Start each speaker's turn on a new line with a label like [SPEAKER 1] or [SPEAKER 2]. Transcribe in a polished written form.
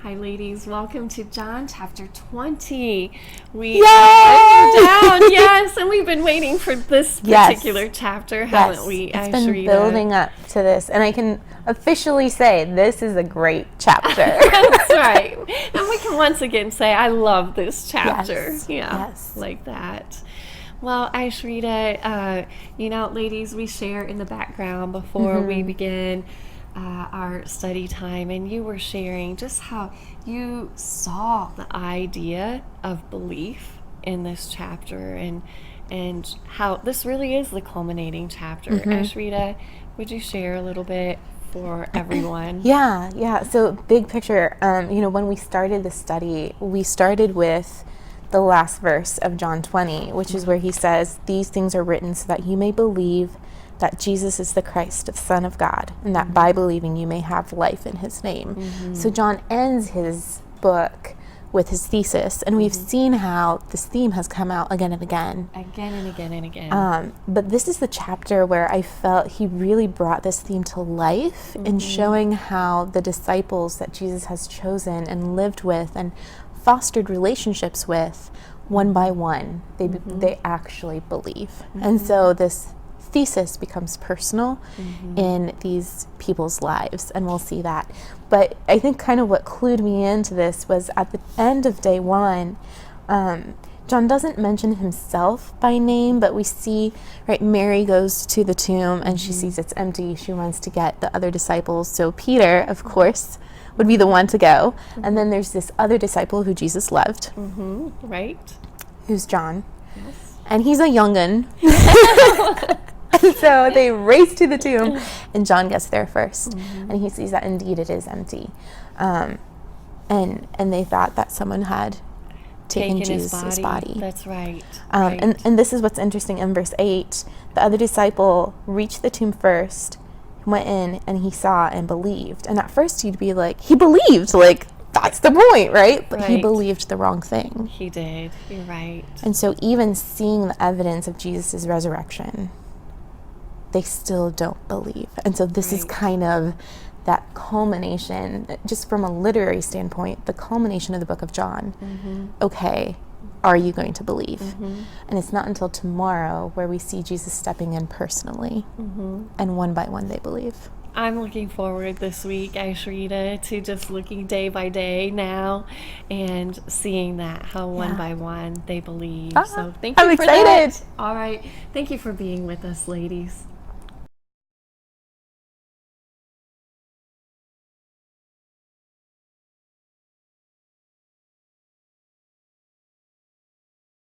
[SPEAKER 1] Hi, ladies. Welcome to John chapter 20. We
[SPEAKER 2] Yay!
[SPEAKER 1] down, yes, and we've been waiting for this particular chapter, haven't we?
[SPEAKER 2] It's been building up to this, and I can officially say this is a great chapter.
[SPEAKER 1] That's right. And we can once again say, I love this chapter.
[SPEAKER 2] Yes.
[SPEAKER 1] Like that. Well, Ashrita, ladies, we share in the background before we begin our study time, and you were sharing just how you saw the idea of belief in this chapter, and how this really is the culminating chapter. Ashrita, would you share a little bit for everyone?
[SPEAKER 2] Yeah. So big picture, when we started the study, we started with the last verse of John 20, which is where he says, "These things are written so that you may believe that Jesus is the Christ, the Son of God, and that by believing you may have life in his name." So John ends his book with his thesis, and we've seen how this theme has come out again and again.
[SPEAKER 1] Again and again and again.
[SPEAKER 2] But this is the chapter where I felt he really brought this theme to life in showing how the disciples that Jesus has chosen and lived with and fostered relationships with, one by one, they actually believe. And so this thesis becomes personal in these people's lives, and we'll see that. But I think kind of what clued me into this was at the end of day one, John doesn't mention himself by name, but we see, right, Mary goes to the tomb and she sees it's empty. She runs to get the other disciples. So Peter, of course, would be the one to go. And then there's this other disciple who Jesus loved,
[SPEAKER 1] Right?
[SPEAKER 2] who's John.
[SPEAKER 1] Yes.
[SPEAKER 2] And he's a young'un. And so they race to the tomb, and John gets there first, and he sees that indeed it is empty. And they thought that someone had taken Jesus' body.
[SPEAKER 1] That's right.
[SPEAKER 2] And this is what's interesting in verse 8. The other disciple reached the tomb first, went in, and he saw and believed. And at first you'd be like, he believed, like, that's the point, right? But he believed the wrong thing.
[SPEAKER 1] He did. You're right.
[SPEAKER 2] And so even seeing the evidence of Jesus' resurrection, they still don't believe. And so this is kind of that culmination, just from a literary standpoint, the culmination of the book of John. Okay, are you going to believe? And it's not until tomorrow where we see Jesus stepping in personally, and one by one they believe.
[SPEAKER 1] I'm looking forward this week, Ashrita, to just looking day by day now and seeing that, how one by one they believe. So thank you
[SPEAKER 2] I'm
[SPEAKER 1] for
[SPEAKER 2] excited.
[SPEAKER 1] that. All right. Thank you for being with us, ladies.